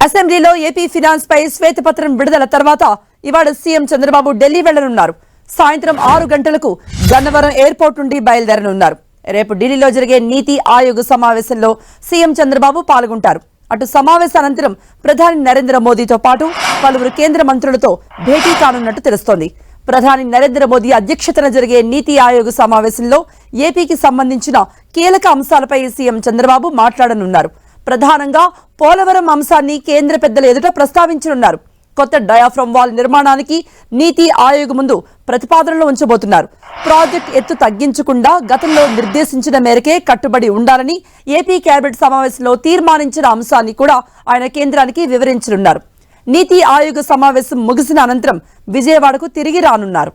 అసెంబ్లీలో AP finance పై శ్వేతపత్రం విడుదల తర్వాత ఇవాళ సీఎం చంద్రబాబు ఢిల్లీ వెళ్లనున్నారు. సాయంత్రం 6 గంటలకు గన్నవరం ఎయిర్పోర్ట్ నుండి బయలుదేరనున్నారు. రేపు ఢిల్లీలో జరిగే నీతి ఆయోగ్ సమావేశంలో సీఎం చంద్రబాబు పాల్గొంటారు. అటు సమావేశానంతరం ప్రధాని నరేంద్ర మోదీతో పాటు పలువురు కేంద్ర మంత్రులతో భేటీ కానున్నట్టు తెలుస్తోంది. ప్రధాని నరేంద్ర మోదీ అధ్యక్షతన జరిగే నీతి ఆయోగ్ సమావేశంలో ఏపీకి సంబంధించిన కీలక అంశాలపై సీఎం చంద్రబాబు మాట్లాడనున్నారు. ప్రధానంగా పోలవరం అంశాన్ని కేంద్ర పెద్దల ఎదుట ప్రస్తావించనున్నారు. కొత్త డయాఫ్రమ్ వాల్ నిర్మాణానికి నీతి ఆయోగ్ ముందు ప్రతిపాదనలు ఉంచబోతున్నారు. ప్రాజెక్ట్ ఎత్తు తగ్గించకుండా గతంలో నిర్దేశించిన మేరకే కట్టుబడి ఉండాలని ఏపీ కేబినెట్ సమావేశంలో తీర్మానించిన అంశాన్ని కూడా ఆయన కేంద్రానికి వివరించనున్నారు. నీతి ఆయోగ్ సమావేశం ముగిసిన అనంతరం విజయవాడకు తిరిగి రానున్నారు.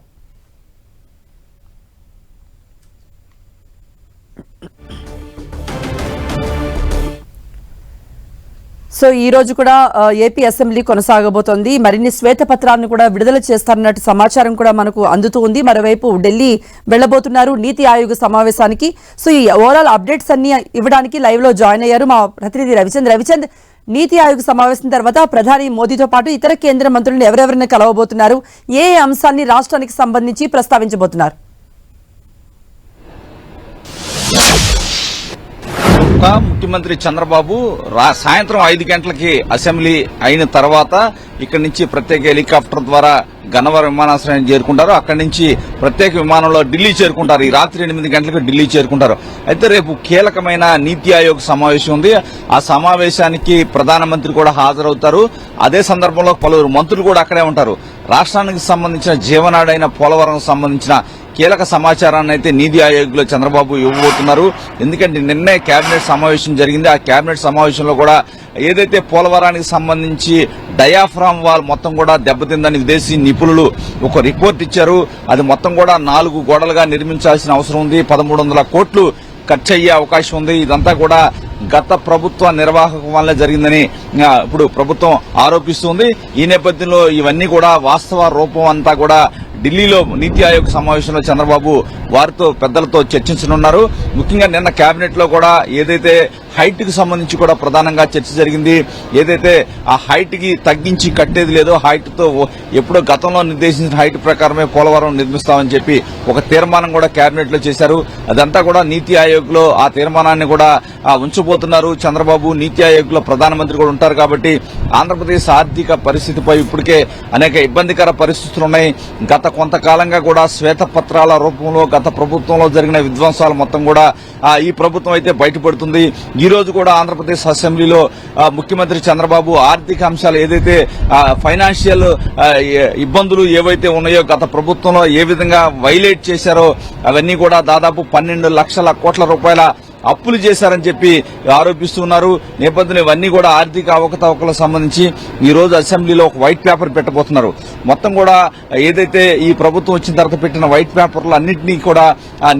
సో ఈ రోజు కూడా ఏపీ అసెంబ్లీ కొనసాగబోతోంది. మరిన్ని శ్వేతపత్రాలను కూడా విడుదల చేస్తారన్నట్టు సమాచారం కూడా మనకు అందుతూ ఉంది. మరోవైపు ఢిల్లీ వెళ్లబోతున్నారు నీతి ఆయోగ్ సమావేశానికి. సో ఈ ఓవరాల్ అప్డేట్స్ అన్ని ఇవ్వడానికి లైవ్ లో జాయిన్ అయ్యారు మా ప్రతినిధి రవిచంద్. నీతి ఆయోగ్ సమావేశం తర్వాత ప్రధాని మోదీతో పాటు ఇతర కేంద్ర మంత్రులను ఎవరెవరిని కలవబోతున్నారు, ఏ అంశాన్ని రాష్ట్రానికి సంబంధించి ప్రస్తావించబోతున్నారు? ముఖ్యమంత్రి చంద్రబాబు సాయంత్రం 5 గంటలకి అసెంబ్లీ అయిన తర్వాత ఇక్కడి నుంచి ప్రత్యేక హెలికాప్టర్ ద్వారా గన్నవరం విమానాశ్రయం చేరుకుంటారు. అక్కడి నుంచి ప్రత్యేక విమానంలో ఢిల్లీ చేరుకుంటారు. ఈ రాత్రి 8 గంటలకు ఢిల్లీ చేరుకుంటారు. అయితే రేపు కీలకమైన నీతి ఆయోగ్ సమావేశం ఉంది. ఆ సమావేశానికి ప్రధానమంత్రి కూడా హాజరవుతారు. అదే సందర్భంలో పలువురు మంత్రులు కూడా అక్కడే ఉంటారు. రాష్ట్రానికి సంబంధించిన జీవనాడైన పోలవరం సంబంధించిన కీలక సమాచారాన్ని అయితే నీతి ఆయోగ్ లో చంద్రబాబు ఇవ్వబోతున్నారు. ఎందుకంటే నిన్నే కేబినెట్ సమావేశం జరిగింది. ఆ కేబినెట్ సమావేశంలో కూడా ఏదైతే పోలవరానికి సంబంధించి డయాఫ్రామ్ వాల్ మొత్తం కూడా దెబ్బతిందని విదేశీ నిపుణులు ఒక రిపోర్ట్ ఇచ్చారు. అది మొత్తం కూడా 4 గోడలుగా నిర్మించాల్సిన అవసరం ఉంది. 1300 కోట్లు ఖర్చు అయ్యే అవకాశం ఉంది. ఇదంతా కూడా గత ప్రభుత్వ నిర్వాహకం వల్ల జరిగిందని ఇప్పుడు ప్రభుత్వం ఆరోపిస్తుంది. ఈ నేపథ్యంలో ఇవన్నీ కూడా వాస్తవ రూపం అంతా కూడా ఢిల్లీలో నీతి ఆయోగ్ సమావేశంలో చంద్రబాబు వారితో పెద్దలతో చర్చించనున్నారు. ముఖ్యంగా నిన్న కేబినెట్ లో కూడా ఏదైతే హైట్ కి సంబంధించి కూడా ప్రధానంగా చర్చ జరిగింది. ఏదైతే ఆ హైట్ కి తగ్గించి కట్టేది లేదో హైట్ తో ఎప్పుడో గతంలో నిర్దేశించిన హైట్ ప్రకారమే పోలవరం నిర్మిస్తామని చెప్పి ఒక తీర్మానం కూడా కేబినెట్ లో చేశారు. అదంతా కూడా నీతి ఆయోగ్ లో ఆ తీర్మానాన్ని కూడా ఉంచబోతున్నారు చంద్రబాబు. నీతి ఆయోగ్ లో ప్రధానమంత్రి కూడా ఉంటారు కాబట్టి ఆంధ్రప్రదేశ్ ఆర్థిక పరిస్థితిపై ఇప్పటికే అనేక ఇబ్బందికర పరిస్థితులు ఉన్నాయి. గత కొంతకాలంగా కూడా శ్వేతపత్రాల రూపంలో గత ప్రభుత్వంలో జరిగిన విధ్వంసాలు మొత్తం కూడా ఈ ప్రభుత్వం అయితే బయటపడుతుంది. ఈ రోజు కూడా ఆంధ్రప్రదేశ్ అసెంబ్లీలో ముఖ్యమంత్రి చంద్రబాబు ఆర్థిక అంశాలు ఏదైతే ఫైనాన్షియల్ ఇబ్బందులు ఏవైతే ఉన్నాయో గత ప్రభుత్వంలో ఏ విధంగా వైలేట్ చేశారో అవన్నీ కూడా దాదాపు 12 లక్షల కోట్ల రూపాయల అప్పులు చేశారని చెప్పి ఆరోపిస్తున్నారు. నేపథ్యంలో ఇవన్నీ కూడా ఆర్థిక అవకతవకలకు సంబంధించి ఈ రోజు అసెంబ్లీలో ఒక వైట్ పేపర్ పెట్టబోతున్నారు. మొత్తం కూడా ఏదైతే ఈ ప్రభుత్వం వచ్చిన తర్వాత పెట్టిన వైట్ పేపర్లు అన్నింటినీ కూడా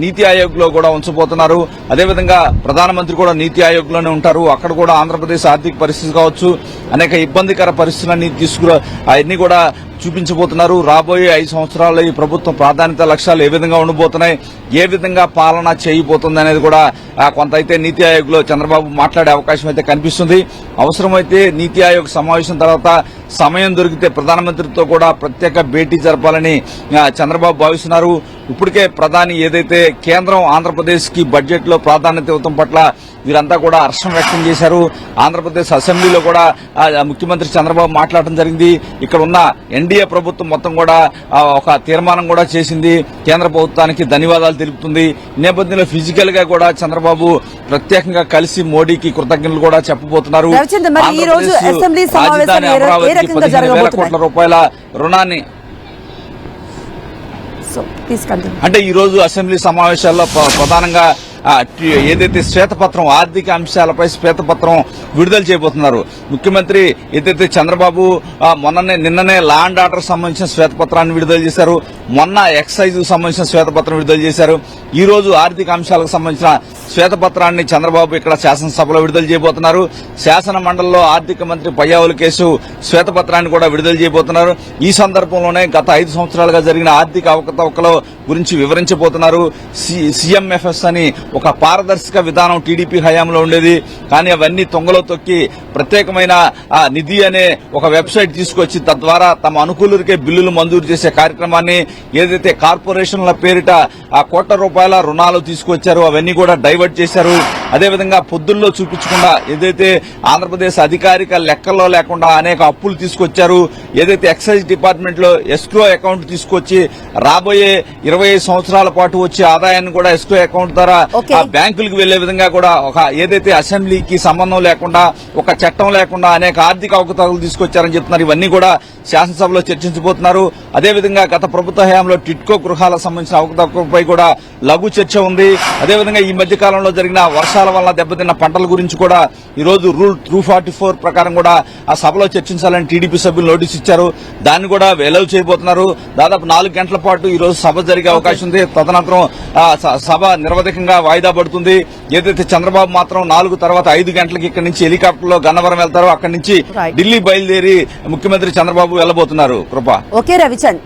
నీతి ఆయోగ్ లో కూడా ఉంచబోతున్నారు. అదేవిధంగా ప్రధానమంత్రి కూడా నీతి ఆయోగ్ లోనే ఉంటారు. అక్కడ కూడా ఆంధ్రప్రదేశ్ ఆర్థిక పరిస్థితి కావచ్చు, అనేక ఇబ్బందికర పరిస్థితులన్నీ అవన్నీ కూడా చూపించబోతున్నారు. రాబోయే 5 సంవత్సరాల్లో ఈ ప్రభుత్వం ప్రాధాన్యత లక్ష్యాలు ఏ విధంగా ఉండబోతున్నాయి, ఏ విధంగా పాలన చేయబోతుంది అనేది కూడా కొంత అయితే నీతి ఆయోగ్ లో చంద్రబాబు మాట్లాడే అవకాశం అయితే కనిపిస్తుంది. అవసరమైతే నీతి ఆయోగ్ సమావేశం తర్వాత సమయం దొరికితే ప్రధానమంత్రితో కూడా ప్రత్యేక భేటీ జరపాలని చంద్రబాబు భావిస్తున్నారు. ఇప్పటికే ప్రధాని ఏదైతే కేంద్రం ఆంధ్రప్రదేశ్ కి బడ్జెట్ లో ప్రాధాన్యత ఇవ్వడం పట్ల వీరంతా కూడా హర్షం వ్యక్తం చేశారు. ఆంధ్రప్రదేశ్ అసెంబ్లీలో కూడా ముఖ్యమంత్రి చంద్రబాబు మాట్లాడటం జరిగింది. ఇక్కడ ఉన్న ఎన్డీఏ ప్రభుత్వం మొత్తం కూడా ఒక తీర్మానం కూడా చేసింది. కేంద్ర ప్రభుత్వానికి ధన్యవాదాలు తెలుపుతుంది. ఈ నేపథ్యంలో ఫిజికల్ గా కూడా చంద్రబాబు ప్రత్యేకంగా కలిసి మోడీకి కృతజ్ఞతలు కూడా చెప్పబోతున్నారు. రాజధాని అమరావతికి 15,000 కోట్ల రూపాయల రుణాన్ని అంటే ఈ రోజు అసెంబ్లీ సమావేశాల్లో ప్రధానంగా ఏదైతే శ్వేతపత్రం ఆర్థిక అంశాలపై శ్వేతపత్రం విడుదల చేయబోతున్నారు. ముఖ్యమంత్రి ఏదైతే చంద్రబాబు నిన్ననే లా అండ్ ఆర్డర్ సంబంధించిన శ్వేతపత్రాన్ని విడుదల చేశారు. మొన్న ఎక్సైజ్ కు సంబంధించిన శ్వేతపత్రం విడుదల చేశారు. ఈ రోజు ఆర్థిక అంశాలకు సంబంధించిన శ్వేతపత్రాన్ని చంద్రబాబు ఇక్కడ శాసనసభలో విడుదల చేయబోతున్నారు. శాసన మండలిలో ఆర్థిక మంత్రి పయ్యావుల కేసు శ్వేతపత్రాన్ని కూడా విడుదల చేయబోతున్నారు. ఈ సందర్భంలోనే గత 5 సంవత్సరాలుగా జరిగిన ఆర్థిక అవకతవకల గురించి వివరించబోతున్నారు. సీఎంఎఫ్ఎస్ అని ఒక పారదర్శక విధానం టీడీపీ హయాంలో ఉండేది. కానీ అవన్నీ తొంగలో తొక్కి ప్రత్యేకమైన నిధి అనే ఒక వెబ్సైట్ తీసుకొచ్చి తద్వారా తమ అనుకూలురికే బిల్లులు మంజూరు చేసే కార్యక్రమాన్ని ఏదైతే కార్పొరేషన్ల పేరిట ఆ కోట్ల రూపాయల రుణాలు తీసుకొచ్చారో అవన్నీ కూడా డైవర్ట్ చేశారు. అదేవిధంగా పొద్దుల్లో చూపించకుండా ఏదైతే ఆంధ్రప్రదేశ్ అధికారిక లెక్కల్లో లేకుండా అనేక అప్పులు తీసుకొచ్చారు. ఏదైతే ఎక్సైజ్ డిపార్ట్మెంట్ లో ఎస్క్రో అకౌంట్ తీసుకొచ్చి రాబోయే 25 సంవత్సరాల పాటు వచ్చే ఆదాయాన్ని కూడా ఎస్క్రో అకౌంట్ ద్వారా ఆ బ్యాంకులకు వెళ్లే విధంగా కూడా ఒక ఏదైతే అసెంబ్లీకి సంబంధం లేకుండా ఒక చట్టం లేకుండా అనేక ఆర్థిక అవకతవకలు తీసుకొచ్చారని చెప్తున్నారు. ఇవన్నీ కూడా శాసనసభలో చర్చించబోతున్నారు. అదేవిధంగా గత ప్రభుత్వ హయాంలో టిట్కో గృహాలకు సంబంధించిన అవకతవకలపై కూడా లఘు చర్చ ఉంది. అదేవిధంగా ఈ మధ్య కాలంలో జరిగిన వర్షాల వల్ల దెబ్బతిన్న పంటల గురించి కూడా ఈ రోజు రూల్ 244 ప్రకారం కూడా ఆ సభలో చర్చించాలని టీడీపీ సభ్యులు నోటీస్ ఇచ్చారు. దాన్ని కూడా వెలవ్ చేయబోతున్నారు. దాదాపు 4 గంటల పాటు ఈ రోజు సభ జరిగే అవకాశం ఉంది. తదనంతరం సభ నిరవధికంగా వాయిదా పడుతుంది. ఏదైతే చంద్రబాబు మాత్రం 4 తర్వాత 5 గంటలకి ఇక్కడి నుంచి హెలికాప్టర్ లో గన్నవరం వెళ్తారో అక్కడి నుంచి ఢిల్లీ బయలుదేరి ముఖ్యమంత్రి చంద్రబాబు వెళ్లబోతున్నారు. కృప. ఓకే రవిచంద్.